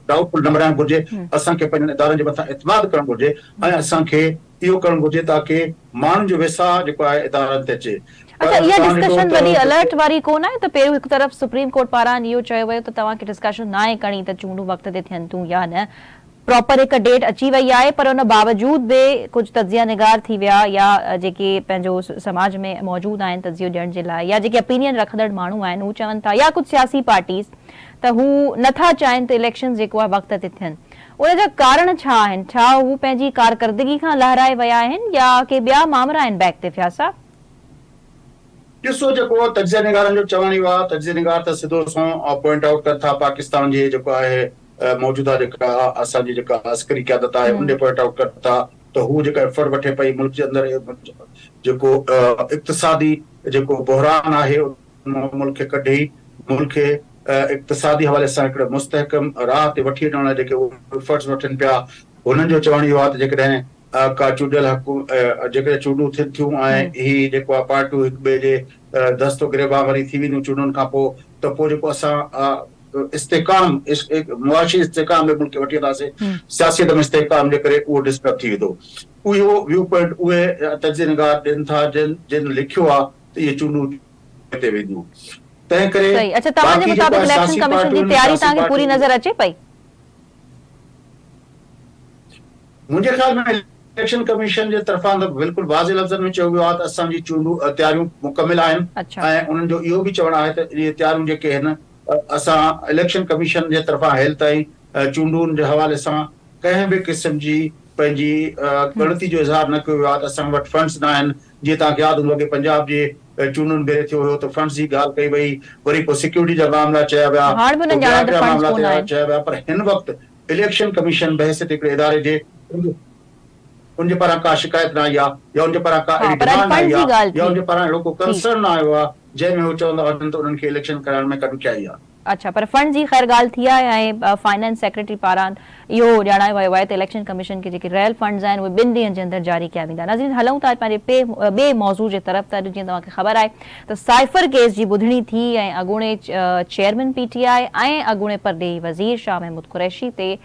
डाउटफुल न बणाइणु घुरिजे, असांखे पंहिंजनि इदारनि जे मथां एतमाद करणु घुरिजे ऐं असांखे इहो करणु घुरिजे ताकी माण्हुनि जो विसाह जेको आहे इदारनि ते अचे। अच्छा, इहा डिस्कशन वॾी अलर्ट वारी कोन आहे त पहिरियों हिकु तरफ़ सुप्रीम कोर्ट पारां इहो चयो वियो त तव्हांखे डिस्कशन न आहे करणी त चूंडूं वक़्त ते थियनि थियूं या न, प्रॉपर एक डेट अची वही है, पर उन बावजूद भी कुछ तजिया निगार थी विया या जेके पंहिंजो समाज में मौजूद आहिनि तजियो ॾियण जे लाइ, या जेके ओपिनियन रखंदड़ माण्हू आहिनि हू चवनि था, या कुछ सियासी पार्टीज़ त हू नथा चाहिनि त इलेक्शन जेको आहे वक़्त ते थियनि। उन जा कारण छा आहिनि? छा हू पंहिंजी कारकर्दगी खां लहराए विया आहिनि या के ॿिया मामला आहिनि बैक ते फिया साहब? ॾिसो, जेको तजिया निगारनि जो चवण ई आहे, तजिया निगार त सिधो सो पॉइंट आउट कनि था पाकिस्तान जे जेको आहे मौजूदा जेका असांजी जेका अस्करी क़यादत आहे उन पॉइंट आउट कनि था त हू जेका एफर्ट वठे पई मुल्क जे अंदरि जेको इक़्तिसादी जेको बहरान आहे मुल्क खे कढी मुल्क खे इक़्तिसादी हवाले सां हिकिड़े मुस्तहकम राह ते वठी वञण लाइ जेके एफर्ट्स वठनि पिया, हुननि जो चवण इहो आहे त जेकॾहिं का चूंडियल जेकॾहिं चूंडूं थियनि थियूं ऐं ही जेको आहे पार्टियूं हिक ॿिए जे दस्तो गिरबान वरी थी वेंदियूं चूंडुनि खां पोइ, त पोइ जेको असां इस्तेकाम मुआशी इस्तेकाम में मुल्क खे वठी वेंदासीं, सियासियत में इस्तेकाम जे करे उहो डिस्टर्ब थी वेंदो। उहो व्यू पॉइंट उहे तजिया निगार ॾियनि था जिन लिखियो आहे त इहे चूंडूं हिते वेंदियूं। तंहिं करे अच्छा, तव्हांजे मुताबिक़ इलेक्शन कमीशन जी तयारी तव्हांखे पूरी नज़र अचे पई? मुंहिंजे ख़्याल में इलेक्शन कमीशन जे तरफ़ां त बिल्कुलु वाज़े लफ़्ज़नि में चयो वियो आहे त असांजी चूंडूं तयारियूं मुकमिल आहिनि ऐं उन्हनि जो इहो बि चवणु आहे त इहे तयारियूं जेके आहिनि असां इलेक्शन कमीशन जे तरफ़ां हेल ताईं चूंडुनि जे हवाले सां कंहिं बि क़िस्म जी पंहिंजी गणती जो इज़हार न कयो वियो आहे त असां वटि फंड्स न आहिनि। जीअं तव्हांखे यादि हूंदो कि पंजाब जे चूंडुनि भेरे थियो हुयो त फंड्स जी ॻाल्हि कई वई, वरी पोइ सिक्योरिटी जा मामला चया विया, मामला चया विया, पर हिन वक़्तु इलेक्शन कमीशन बहसियत हिकिड़े इदारे जे उनजे पारां का शिकायत न आई आहे या उनजे पारां का डिमांड आई आहे या उनजे पारां अहिड़ो को कंसर्न न आयो आहे जंहिंमें हू चवंदा हुजनि त उन्हनि खे इलेक्शन कराइण में का ॾुखियाई आहे। अच्छा, पर फंड जी ख़ैर ॻाल्हि थी आहे ऐं फाइनेंस सेक्रेटरी पारां इहो ॼाणायो वियो आहे त इलेक्शन कमीशन के जेके रहियल फंड्स आहिनि उहे 2 ॾींहनि जे अंदरि जारी कया वेंदा। नाज़रीन, हलूं था पंहिंजे ॿिए मौज़ू जे तरफ़। त जीअं तव्हांखे ख़बर आहे त साइफर केस जी ॿुधणी थी ऐं अॻूणे चेयरमैन PTI ऐं अॻूणे परॾेही वज़ीर शाह महमूद कुरैशी ते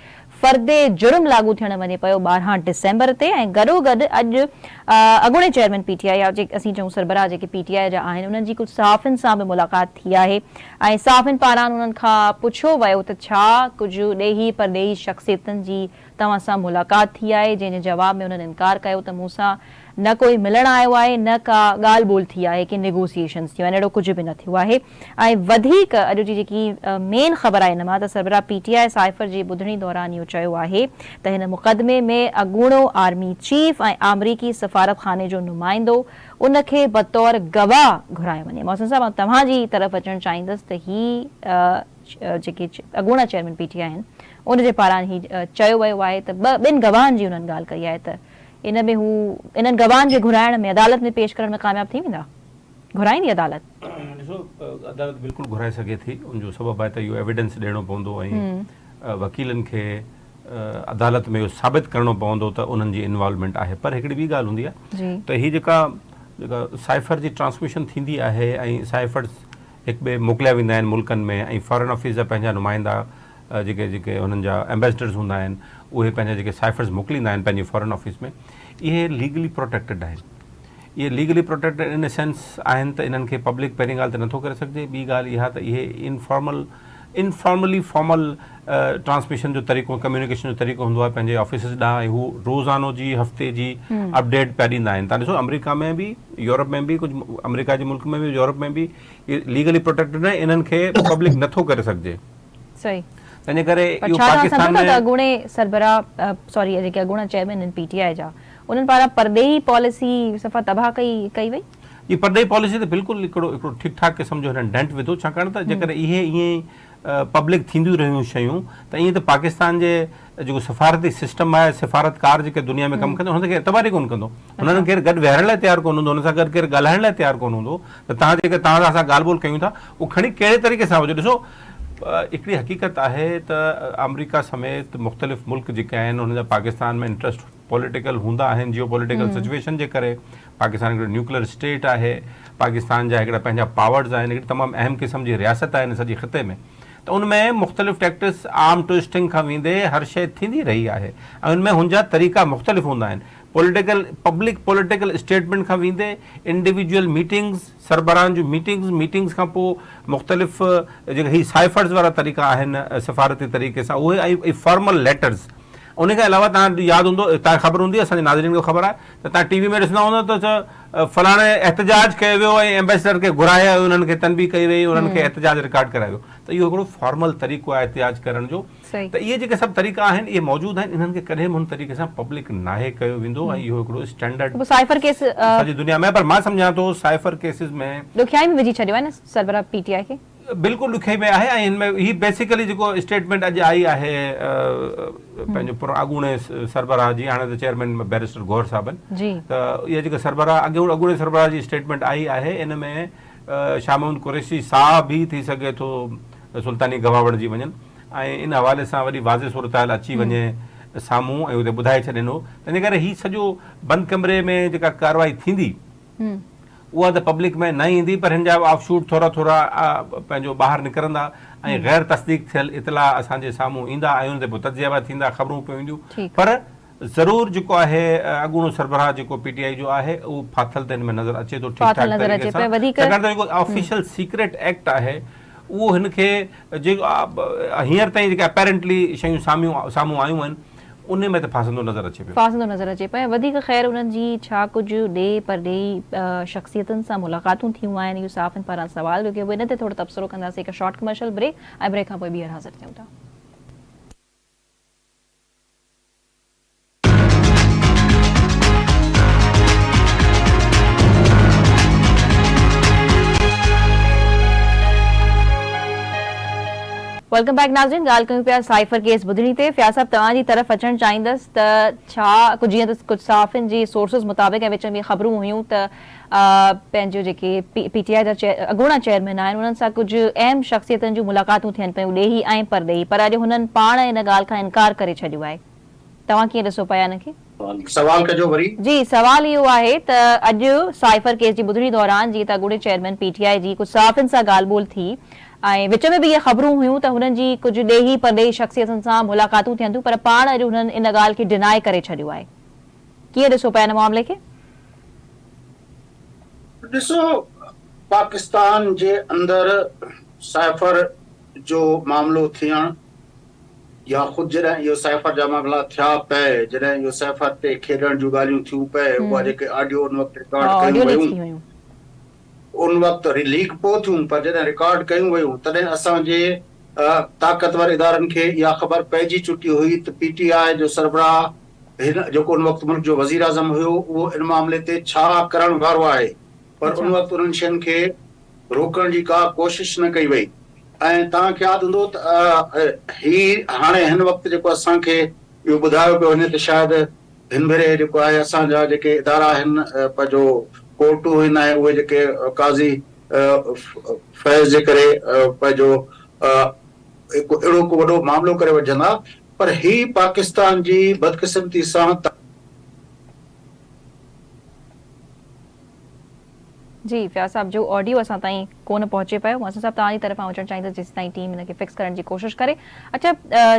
फर्दे जुर्म लागू थियण वञे पियो 12 डिसेंबर ते, ऐं गॾोगॾु अॼु अॻूणे चेयरमैन PTI या असीं चऊं सरबराह जेके PTI जा आहिनि उन्हनि जी कुझु सहाफ़ियुनि सां बि मुलाक़ात थी आहे ऐं सहाफ़ियुनि पारां उन्हनि खां पुछियो वियो त छा कुझु ॾेही परॾेही शख़्सियतुनि जी तव्हां सां मुलाक़ात थी आहे, जंहिंजे जवाब में उन्हनि इनकार कयो त मूंसां न कोई मिलण आयो आहे, न का ॻाल्हि ॿोल थी आहे कि नेगोसिएशन्स थियूं आहिनि, अहिड़ो कुझु बि न थियो आहे। ऐं वधीक अॼु जी जेकी मेन ख़बर आहे इन मां त सरबराह PTI साइफर जी ॿुधणी दौरान इहो चयो आहे त हिन मुक़दमे में अॻूणो आर्मी चीफ ऐं अमरीकी सफ़ारतखाने जो नुमाइंदो उनखे बतौर गवाह घुरायो वञे। मोहसिन साहब, मां तव्हांजी तरफ़ अचणु चाहींदसि त ही जेके अॻूणा चेयरमैन PTI आहिनि उनजे पारां ही चयो वियो आहे त ॿिनि गवाहनि जी उन्हनि ॻाल्हि कई आहे त इन में हू इन्हनि गवाहनि खे घुराइण में अदालत में पेश करण में कामयाब थी वेंदा? घुराईंदी अदालत? ॾिसो, अदालत बिल्कुलु घुराए सघे थी। उनजो सबबु आहे त इहो एविडेंस ॾियणो पवंदो ऐं वकीलनि खे अदालत में इहो साबित करणो पवंदो त उन्हनि जी इन्वॉल्वमेंट आहे। पर हिकिड़ी ॿी ॻाल्हि हूंदी आहे त हीअ जेका साइफर जी ट्रांसमिशन थींदी आहे ऐं साइफर्स हिक ॿिए मोकिलिया वेंदा आहिनि मुल्कनि में ऐं फॉरेन ऑफिस जा पंहिंजा नुमाइंदा जेके हुननि जा एम्बेसडर्स हूंदा आहिनि उहे पंहिंजा जेके साइफर्स मोकिलींदा आहिनि पंहिंजी फॉरेन ऑफिस में, इहे लीगली प्रोटेक्टेड आहिनि। इहे लीगली प्रोटेक्टेड इन सेंस आहिनि त इन्हनि खे पब्लिक पहिरीं ॻाल्हि त नथो करे सघिजे। ॿी ॻाल्हि इहा त इहे इनफॉर्मली फॉर्मल ट्रांसमिशन जो तरीक़ो, कम्युनिकेशन जो तरीक़ो हूंदो आहे पंहिंजे ऑफिसिस ॾांहुं ऐं हू रोज़ानो जी हफ़्ते जी अपडेट पिया ॾींदा आहिनि। तव्हां ॾिसो, अमेरिका में बि, यूरोप में बि, कुझु अमेरिका जे मुल्क में बि, यूरोप में बि लीगली प्रोटेक्टेड आहे, इन्हनि खे पब्लिक नथो करे सघिजे। सही। तंहिंजे करे इहो पाकिस्तान में अॻूणे सरबराह सॉरी जेके अॻूणा चेयरमैन PTI जा उन्हनि पारां परॾेही पॉलिसी सफ़ा तबाह कई वई। ये परॾेही पॉलिसी त बिल्कुलु हिकिड़ो ठीकु ठाक क़िस्म जो हिननि डेंट विधो, छाकाणि त जेकर इहे ईअं पब्लिक थींदियूं रहियूं शयूं त ईअं त पाकिस्तान जे जेको सफ़ारती सिस्टम आहे, सफ़ारतकार जेके दुनिया में कमु कंदो हुनखे एतबार ई कोन कंदो, हुननि केरु गॾु वेहण लाइ तयारु कोन हूंदो, हुन सां गॾु केरु ॻाल्हाइण लाइ तयारु कोन हूंदो त तव्हां जेके तव्हां सां ॻाल्हि ॿोल कयूं था उहो खणी कहिड़े तरीक़े सां हुजे। ॾिसो, हिकिड़ी हक़ीक़त आहे त अमेरिका समेत मुख़्तलिफ़ मुल्क जेके आहिनि हुन जा पाकिस्तान में इंट्रस्ट पॉलिटिकल हूंदा आहिनि। जियो पॉलिटिकल सिचुएशन जे करे पाकिस्तान हिकिड़ो न्यूक्लियर स्टेट आहे, पाकिस्तान जा हिकिड़ा पंहिंजा पावर्स आहिनि, हिकिड़ी तमामु अहम क़िस्म जी रियासत आहे हिन सॼे ख़िते में, त उनमें मुख़्तलिफ़ टैक्टिक्स आर्म ट्विस्टिंग खां वेंदे हर शइ थींदी रही आहे ऐं उनमें हुनजा तरीक़ा मुख़्तलिफ़ हूंदा आहिनि। पब्लिक पॉलिटिकल स्टेटमेंट खां वेंदे इंडिविजुअल मीटिंग्स, सरबराहनि जूं मीटिंग्स खां पोइ मुख़्तलिफ़ जेके ही साइफर्स वारा तरीक़ा आहिनि सफ़ारती तरीक़े सां उहे, ऐं फॉर्मल लेटर्स, उनखे अलावा तव्हां यादि हूंदो, तव्हांखे ख़बर हूंदी, असांजे नाज़रीन खे ख़बर आहे त तव्हां टीवी में ॾिसंदा हूंदा त फलाणे एहतजाज कयो वियो ऐं एम्बेसडर खे घुराया, उन्हनि खे तनबी कई वई, उन्हनि खे एहतजाज रिकॉर्ड करायो वियो। त इहो हिकिड़ो फॉर्मल तरीक़ो आहे एहतजाज करण जो। त इहे जेके सभु तरीक़ा आहिनि इहे मौजूदु आहिनि, इन्हनि खे कॾहिं बि हुन तरीक़े सां पब्लिक नाहे कयो वेंदो ऐं इहो हिकिड़ो स्टैंडर्ड साइफर केस सॼी दुनिया में। पर मां सम्झां थो साइफर केसिस में ॾुखियाई में विझी छॾियो आहे न सरबराह पीटीआई खे, बिल्कुलु ॾुखियाई में आहे। ऐं हिन में ही बेसिकली जेको स्टेटमेंट अॼु आई आहे पंहिंजो अॻूणे सरबराह जी, हाणे त चेयरमैन बैरिस्टर गौर साहबनि जी, त इहा जेका सरबराह अॻूणे सरबराह जी स्टेटमेंट आई आहे, इन में शाह महमूद कुरैशी साहब बि थी सघे थो सुल्तानी गवाह बणिजी वञनि ऐं इन हवाले सां वरी वाज़े सूरत अची वञे साम्हूं ऐं उते ॿुधाए छॾिनो। तंहिंजे करे हीउ सॼो बंदि कमरे में जेका कार्रवाई थींदी उहा त पब्लिक में न ईंदी, पर हिन जा ऑफशूट थोरा थोरा पंहिंजो ॿाहिरि निकिरंदा ऐं गैर तस्दीक थियल इतला असांजे साम्हूं ईंदा ऐं उन ते पोइ तजिया थींदा, ख़बरूं पियूं ईंदियूं। पर ज़रूरु जेको आहे अॻूणो सरबराह जेको पीटीआई जो आहे उहो फाथल त हिन में नज़र अचे थो ठीकु ठाक तरीक़े सां, छाकाणि त जेको ऑफिशियल सीक्रेट एक्ट आहे उहो हिनखे जेको हींअर ताईं जेके अपेरेंटली शयूं साम्हूं आयूं आहिनि उन में त फासंदो नज़र अचे पियो, फासंदो नज़र अचे पियो। वधीक ख़ैर उन्हनि जी छा कुझु ॾे परॾेही शख़्सियतुनि सां मुलाक़ातूं थियूं आहिनि, इहो साफ़ इन पारां सवाल, क्योंकि उहे इन ते थोरो तबसरो कंदासीं। हिकु शॉर्ट कमर्शियल ब्रेक ऐं ब्रेक खां पोइ ॿीहर हाज़िर थियूं था। वेलकम बैक नाज़रीन, ॻाल्हि कयूं पिया साइफर केस ॿुधणी ते। फ़ियाज़ साहब तव्हांजी तरफ़ अचणु चाहींदसि त छा कुझु जीअं त कुझु साफ़िन जी सोर्सिस मुताबिक़ ऐं विच में ख़बरूं हुयूं त पंहिंजो जेके पीटीआई जा अॻूणा चेयरमैन आहिनि उन्हनि सां कुझु अहम शख़्सियतुनि जूं मुलाक़ातूं थियनि पियूं ॾेही ऐं परॾेही, पर अॼु हुननि पाण इन ॻाल्हि खां इनकार करे छॾियो आहे। तव्हां कीअं ॾिसो पिया हिनखे? सवाल कजो वरी। जी, सवाल इहो आहे त अॼु साइफर केस जी ॿुधणी दौरान जीअं त अॻूणे चेयरमैन पीटीआई जी कुझु साफ़िन सां ॻाल्हि ॿोल थी ऐं विच में बि इहे ख़बरूं हुयूं त हुननि जी कुझु ॾेही परॾेही शख़्सियतुनि सां मुलाक़ातूं थियनि थियूं, पर पाण अॼु हुननि इन ॻाल्हि खे डिनाए करे छॾियो आहे। कीअं ॾिसो पिया हिन मामले खे? ॾिसो, पाकिस्तान जे अंदरि साइफर जो मामिलो थियणु या ख़ुदि जॾहिं इहो साइफर जा मामला थिया पए, जॾहिं इहो साइफर ते खेॾण जूं ॻाल्हियूं थियूं पए, उहा जेके ऑडियो उन वक़्तु रिकॉर्ड कयूं वयूं उन वक़्तु लीक पोइ थियूं, पर जॾहिं रिकॉर्ड कयूं वयूं तॾहिं असांजे ताक़तवर इदारनि खे इहा ख़बर पइजी चुकी हुई त पीटीआई जो सरबराह हिन जेको उन वक़्तु मुल्क जो वज़ीर आज़म हुयो उहो इन मामले ते छा करण वारो आहे, पर उन वक़्तु उन्हनि शयुनि खे रोकण जी का कोशिश न कई वई। ऐं तव्हांखे यादि हूंदो त ही हाणे हिन वक़्तु जेको असांखे इहो ॿुधायो पियो वञे त शायदि हिन भेरे जेको आहे असांजा जेके इदारा आहिनि पंहिंजो कोर्टूं आहिनि ऐं उहे जेके काज़ी फैज़ जे करे पंहिंजो हिकु अहिड़ो को वॾो मामिलो करे वठंदा, पर ही पाकिस्तान जी बदकिस्मती सां जी फ़ियाज़ साहब जो ऑडियो असां ताईं कोन पहुचे पियो, मोहसिन साहब तव्हांजी तरफ़ां अचणु चाहींदसि जेसि ताईं टीम हिनखे फिक्स करण जी कोशिशि करे। अच्छा,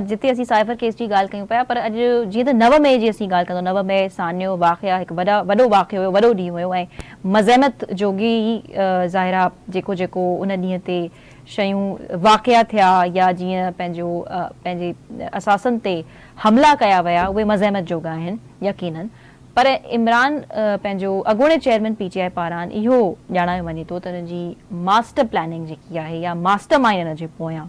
जिते असीं साइफर केस जी ॻाल्हि कयूं पिया, पर अॼु जीअं त 9 मई जी असीं ॻाल्हि कंदो, 9 मई सान्यो वाक़िया हिकु वॾो वाक़ियो हुयो, वॾो ॾींहुं हुयो ऐं मज़हमत जोगी ज़ाहिरा जेको जेको उन ॾींहं ते शयूं वाक़िया थिया या जीअं पंहिंजे असासनि ते हमला कया विया उहे मज़हमत जोगा आहिनि यकीनन, पर इमरान पंहिंजो अॻूणे चेयरमैन पीटीआई पारां इहो ॼाणायो वञे थो त हुन जी मास्टर प्लानिंग जेकी आहे या मास्टर माइंड हिन जे पोयां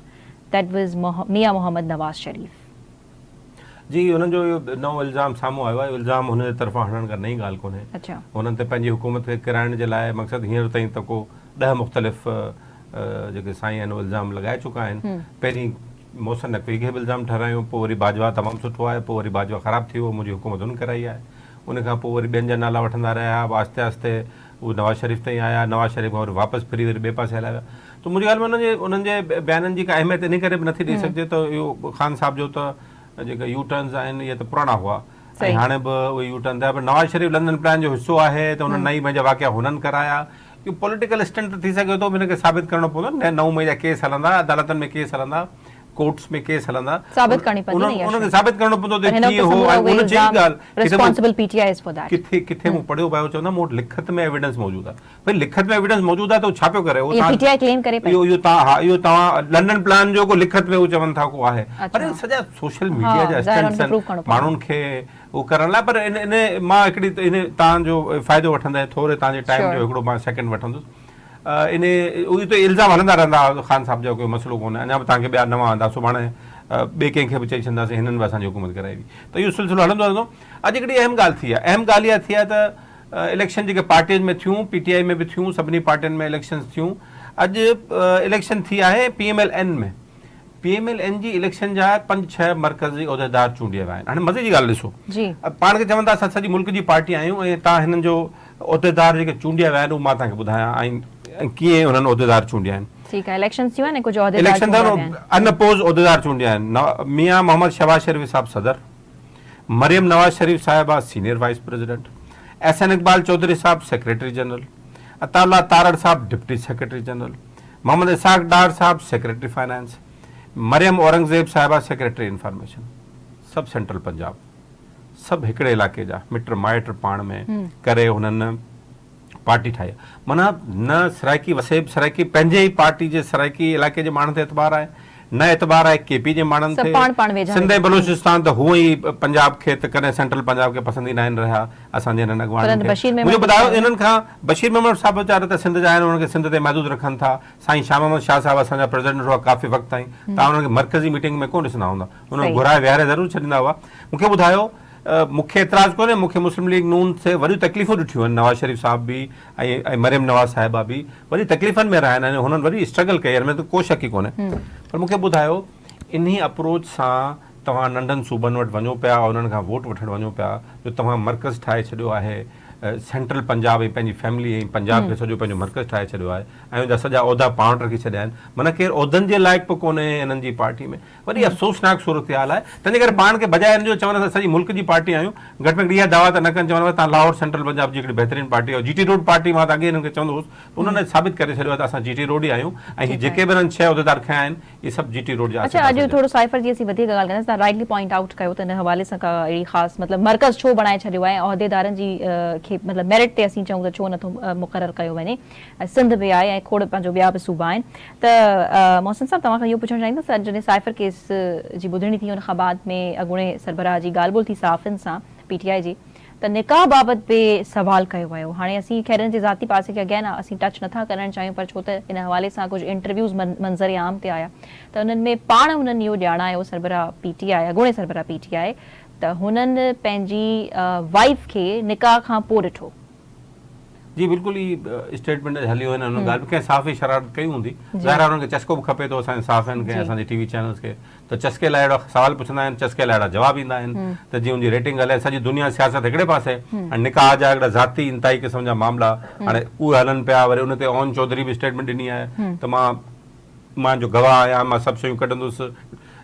दैट वाज़ मियां मोहम्मद नवाज़ शरीफ़ जी। हुननि जो इहो नओं इल्ज़ाम साम्हूं आयो आहे, इल्ज़ाम हुन जे तरफ़ां हणण खां नई ॻाल्हि कोन्हे। अच्छा, हुननि ते पंहिंजी हुकूमत खे किराइण जे लाइ मक़सदु हींअर ताईं त को 10 मुख़्तलिफ़ जेके साईं आहिनि उहे इल्ज़ाम लॻाए चुका आहिनि। पहिरीं मोहसिन नक़वी खे बि इल्ज़ाम ठहिरायूं, पोइ वरी बाजवा तमामु सुठो आहे, पोइ वरी बाजवा ख़राबु थी वियो, मुंहिंजी हुकूमत हुन कराई आहे। उन खां पोइ वरी ॿियनि जा नाला वठंदा रहिया, आस्ते आस्ते उहे नवाज़ शरीफ़ ताईं आया, नवाज़ शरीफ़ खां वरी वापसि फिरी वरी ॿिए पासे हलिया विया। त मुंहिंजी ॻाल्हि में उन्हनि जे बयाननि जी का अहमियत इन करे बि नथी ॾेई सघिजे त इहो ख़ान साहब जो त जेके यू टर्न्स आहिनि इहे त पुराणा हुआ ऐं हाणे बि उहे यू टर्न थिया, पर नवाज़ शरीफ़ लंदन प्लान जो हिसो आहे त हुननि नई मई जा वाक़िया हुननि कराया। इहो पॉलिटिकल स्टंट थी सघे थो, हिनखे साबित करणो पवंदो न। 9 मई जा केस हलंदा, अदालतनि में केस हलंदा, कोर्ट्स में केस हलंदा, साबित करणी पवंदी न, उन्हनि खे साबित करणो पवंदो त कीअं हो ऐं उन जी ॻाल्हि responsible PTI is for that. किथे मूं पढ़ियो पियो चवंदा मूं वटि लिखत में एविडेंस मौजूदु आहे। भई लिखत में एविडेंस मौजूदु आहे त छा पियो करे? पीटीआई क्लेम करे इहो तव्हां लंडन प्लान जो को लिखत में चवनि था को आहे, पर सॼा सोशल मीडिया जा स्टंट्स आहिनि माण्हुनि खे उहो करण लाइ। पर इन मां हिकिड़ी इन तव्हांजो फ़ाइदो वठंदे थोरे तव्हांजे टाइम जो हिकिड़ो मां सेकेंड वठंदुसि। इन उहे त इल्ज़ाम हलंदा रहंदा ख़ान साहब जो कोई मसइलो कोन्हे, अञा बि तव्हांखे ॿिया नवां आंदा, सुभाणे ॿिए कंहिंखे बि चई छॾंदासीं हिननि बि असांजी हुकूमत कराई हुई, त इहो सिलसिलो हलंदो रहंदो। अॼु हिकिड़ी अहम ॻाल्हि थी आहे, अहम ॻाल्हि इहा थी आहे त इलेक्शन जेके पार्टियुनि में थियूं, पीटीआई में बि थियूं, सभिनी पार्टियुनि में इलेक्शन्स थियूं। अॼु इलेक्शन थी आहे PMLN में। PMLN जी इलेक्शन जा 5-6 मरकज़ी उहिदेदार चूंडिया विया आहिनि। हाणे मज़े जी ॻाल्हि ॾिसो, पाण खे चवंदा असां सॼी मुल्क जी पार्टी आहियूं ऐं तव्हां हिननि जो उहिदेदार जेके चूंडिया विया आहिनि उहो मां तव्हांखे ॿुधायां ऐं कीअं हुननि उहिदेदार चूंडिया आहिनि। ठीक है, इलेक्शन थियो है, कुछ उहिदेदार अनअपोज उहिदेदार चूंडिया आहिनि। मियां मोहम्मद शहबाज शरीफ साहब सदर, मरियम नवाज शरीफ साहिबा senior vice president, Ahsan Iqbal Chaudhry साहब सेक्रेटरी जनरल, अताउल्लाह तारड़ साहब deputy secretary general, Mohammad Ishaq Dar साहब सेक्रेटरी फाइनेंस, मरियम औरंगज़ेब साहिबा सेक्रेटरी इंफॉर्मेशन, सब सेंट्रल पंजाब, सब हिकिड़े इलाइक़े जा मिट माइट पाण में करे हुननि पार्टी ठाही। माना न सराइकी वसेब सराइकी पंहिंजे ई पार्टी जे सराइकी इलाइक़े जे माण्हुनि ते एतबार आहे, न एतबार आहे KP जे माण्हुनि ते। सिंध ऐं बलूचिस्तान त हूअं ई पंजाब खे त कॾहिं सेंट्रल पंजाब खे पसंदि न आहिनि रहिया असांजे हिननि अॻवाननि खे। मुंहिंजो ॿुधायो इन्हनि खां बशीर मेमन साहब वीचारा त सिंध जा आहिनि, उन्हनि खे सिंध ते महदूद रखनि था। साईं शाह मोहम्मद शाह साहब असांजा प्रेसिडेंट हुआ काफ़ी वक़्तु ताईं, तव्हां उन्हनि खे मरकज़ी मीटिंग में कोन ॾिसंदा हूंदा, उन्हनि घुराए विहारे ज़रूरु छॾींदा हुआ। मूंखे ॿुधायो, मूंखे एतिराज़ कोन्हे, मूंखे मुस्लिम लीग नून से वॾियूं तकलीफ़ूं ॾिठियूं आहिनि, नवाज़ शरीफ़ साहब बि ऐं मरियम नवाज़ साहिबा बि वॾी तकलीफ़ुनि में रहिया आहिनि, हुननि वॾी स्ट्रगल कई, हिन में त को शक ई कोन्हे। पर मूंखे ॿुधायो, इन्ही अप्रोच सां तव्हां नंढनि सूबनि वटि वञो पिया, उन्हनि खां वोट वठणु वञो पिया, जो तव्हां मर्कज़ ठाहे छॾियो आहे, सेंट्रल पंजाब ऐं पंहिंजी फैमिली ऐं पंजाब खे सॼो पंहिंजो मर्कज़ ठाहे छॾियो आहे ऐं उनजा सॼा उहिदा पाण वटि रखी छॾिया आहिनि। माना केरु उहिदनि जे लाइक़ बि कोन्हे हिननि जी पार्टी में, वॾी अफ़सोसनाक सूरत हाल आहे। तंहिंजे करे पाण खे बजाए हिन जो चवनि असां सॼी मुल्क जी पार्टी आहियूं, घटि में घटि इहा दावा त न कनि, चवनि तव्हां लाहौर सेंट्रल पंजाब जी हिकिड़ी बहितरीनु पार्टी आहे। GT रोड पार्टी मां त अॻे हिननि खे चवंदो हुउसि, उन्हनि साबित करे छॾियो आहे त असां GT रोड ई आहियूं ऐं हीअ जेके बि हिननि 6 उहिदेदार खया आहिनि इहे सभु GT रोड जा। अच्छा, अॼु थोरो साइफर जी असीं वधीक ॻाल्हि कंदासीं, तव्हां राइटली पॉइंट आउट कयो त हिन हवाले सां का अहिड़ी ख़ासि मतिलबु मर्कज़ छो बणाए छॾियो आहे, उहिदेदारनि जी खे मतिलबु मेरिट ते असीं चऊं त छो नथो मुक़ररु कयो वञे। सिंध बि आहे ऐं खोड़ पंहिंजो ॿिया बि सूबा आहिनि। त मोहसिन साहब, तव्हां खां इहो पुछणु चाहींदुसि, जॾहिं साइफर केस जी ॿुधणी थी, हुन खां बाद में अॻूणे सरबराह जी ॻाल्हि ॿोल थी सहाफ़ियुनि सां PTI जी, त निकाह बाबति बि सवाल कयो वियो। हाणे असीं ख़ैर जे ज़ाती पासे खे अॻियां असीं टच नथा करणु चाहियूं, पर छो त इन हवाले सां कुझु इंटरव्यूज़ मंज़र आम ते आया, त उन्हनि में पाण हुननि इहो ॼाणायो, सरबराह PTI, अॻूणे सरबराह PTI, त हुननि पंहिंजी वाइफ खे निकाह खां पोइ ॾिठो। जी बिल्कुलु, ई स्टेटमेंट हलियो आहिनि, हुन ॻाल्हि बि कंहिं साफ़ी शरारत कई हूंदी, ज़ाहिर आहे हुननि खे चस्को बि खपे थो असांजे साफ़ियुनि खे, असांजे TV चैनल्स खे, त चस्के लाइ अहिड़ा सवाल पुछंदा आहिनि, चस्के लाइ अहिड़ा जवाब ईंदा आहिनि, त जीअं हुनजी रेटिंग हले। सॼी दुनिया सियासत हिकिड़े पासे ऐं निकाह जा हिकिड़ा ज़ाती इंताई क़िस्म जा मामला हाणे उहे हलनि पिया। वरी उन ते ओन चौधरी बि स्टेटमेंट ॾिनी आहे त मां जो गवाह आहियां, मां सभु शयूं कढंदुसि।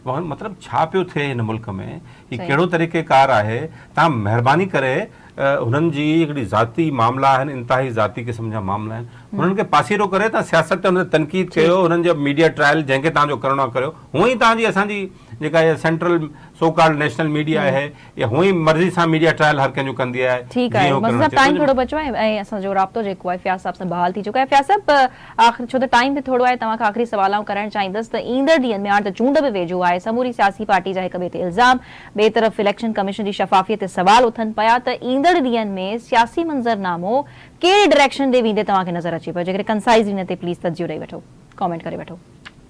मतिलबु छा पियो थिए हिन मुल्क में, हीउ कहिड़ो तरीक़ेकार आहे? तव्हां महिरबानी करे हुननि जी हिकिड़ी ज़ाती मामला आहिनि, इंतिहाई ज़ाती क़िस्म जा मामला आहिनि, हुननि खे पासीरो करे तव्हां सियासत ते हुन ते तनक़ीद कयो, हुननि जो मीडिया ट्रायल जंहिंखे तव्हांजो करिणो आहे करियो। हूअं ई तव्हांजी असांजी जेका इहा central so called national media आहे, या हूअं ई मर्ज़ी सां मीडिया ट्रायल हर कंहिंजो कंदी आहे। ठीकु आहे, मतिलबु टाइम थोरो बचो आहे ऐं असांजो राब्तो जेको आहे फ़ियाज़ साहब सां बहाल थी चुको आहे। फ़ियाज़ साहब, आख़िर छो त टाइम बि थोरो आहे, तव्हांखां आख़िरी सवाल आउं करणु चाहींदुसि त ईंदड़ ॾींहंनि में हाणे त चूंड बि वेझो आहे, समूरी सियासी पार्टी जा हिक ॿिए ते इल्ज़ाम, ॿिए तरफ़ इलेक्शन कमीशन जी शफ़ाफ़ियत ते सवाल उथनि पिया, त ईंदड़ ॾींहंनि में सियासी मंज़रनामो कहिड़े डायरेक्शन ॾे वेंदे तव्हांखे नज़र अचे पियो? जेकॾहिं कंसाइज़ हिन ते प्लीज़ तजियो ॾेई वठो, कमेंट करे वठो।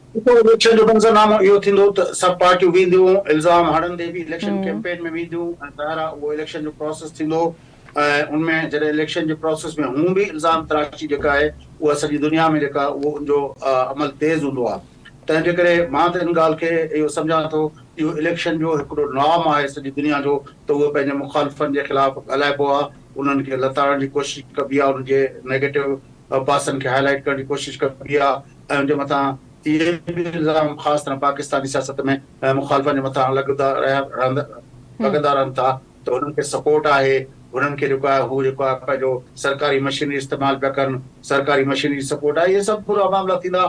इलेक्शन जो मंज़रनामो इहो थींदो त सभु पार्टियूं वेंदियूं, इल्ज़ाम हणंदे बि इलेक्शन कैंपेन में वेंदियूं, ऐं ज़ाहिर आहे उहो इलेक्शन जो प्रोसेस थींदो ऐं उनमें जॾहिं इलेक्शन जे प्रोसेस में हूं बि इल्ज़ाम तराशी जेका आहे उहा सॼी दुनिया में जेका उहो उनजो अमल तेज़ हूंदो आहे। तंहिंजे करे मां त इन ॻाल्हि खे इहो सम्झां थो, इहो इलेक्शन जो हिकिड़ो नॉर्म आहे सॼी दुनिया जो, त उहो पंहिंजे मुखालिफ़नि जे ख़िलाफ़ ॻाल्हाइबो आहे, उन्हनि खे लताड़ण जी कोशिशि कबी आहे, उनजे नेगेटिव पासनि खे हाईलाइट करण जी कोशिशि कबी आहे, ऐं उनजे मथां इहे बि इल्ज़ाम ख़ासि तरह पाकिस्तानी सियासत में मुखालिफ़नि जे मथां लॻंदा रहनि था त उन्हनि खे सपोर्ट आहे, उन्हनि खे जेको आहे हू जेको आहे पंहिंजो सरकारी मशीनरी इस्तेमालु पिया कनि, सरकारी मशीनरी सपोर्ट आहे, इहे सभु पूरा मामला थींदा।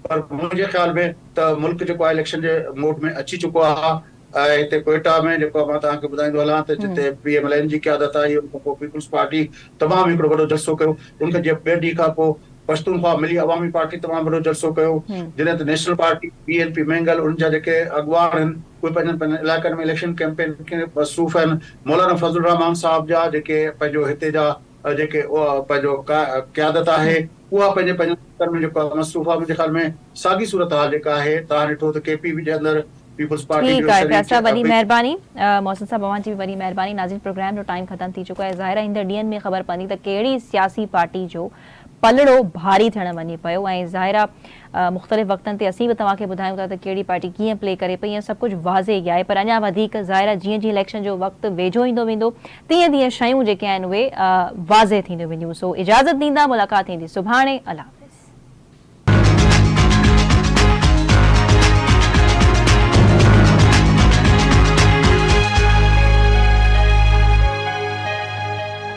पर मुंहिंजे ख्याल में त मुल्क जेको आहे इलेक्शन जे मोड में अची चुको आहे। हिते कोयटा में जेको मां तव्हांखे ॿुधाईंदो हलां त जिते PMLN जी क़यादत आई, उन खां पोइ पीपुल्स पार्टी तमामु हिकिड़ो वॾो जलसो कयो। उनखे ॿिए ॾींहं खां पोइ पश्तूनख्वा मिली अवामी पार्टी तमामु वॾो जलसो कयो, जॾहिं त नेशनल पार्टी PNP मैंगल उनजा जेके अॻुवान आहिनि उहे पंहिंजनि इलाइक़नि में इलेक्शन कैंपेन खे मसरूफ़ आहिनि। मौलाना फज़लुर रहमान साहब जा जेके पंहिंजो हिते जा जेके पंहिंजो क़यादत आहे उहा पंहिंजे पंहिंजे में जेको आहे मसरूफ़ आहे। मुंहिंजे ख्याल में साॻी सूरत हाल जेका आहे तव्हां ॾिठो त KPB जे अंदरि पीपुल्स पार्टी ठीक है फैसला वरी मेहरबानी मोहसिन साहब अवां जी वरी मेहरबानी। नाज़रीन प्रोग्राम जो टाइम खत्म थी चुको है। ज़ाहिर है ईंदड़ ॾींहंनि में ख़बर पवंदी त कहिड़ी सियासी पार्टी जो पलड़ो भारी थियण वञे पियो ऐं ज़ाहिर आहे मुख़्तलिफ़ वक़्तनि ते असीं बि तव्हांखे ॿुधायूं था त कहिड़ी पार्टी कीअं प्ले करे पई ऐं सभु कुझु वाज़े ई आहे। पर अञा वधीक ज़ाहिर आहे जीअं जीअं इलेक्शन जो वक़्तु वेझो ईंदो वेंदो तीअं तीअं शयूं जेके आहिनि उहे वाज़े थींदियूं वेंदियूं। सो इजाज़त ॾींदा, मुलाक़ात थींदी सुभाणे। अला।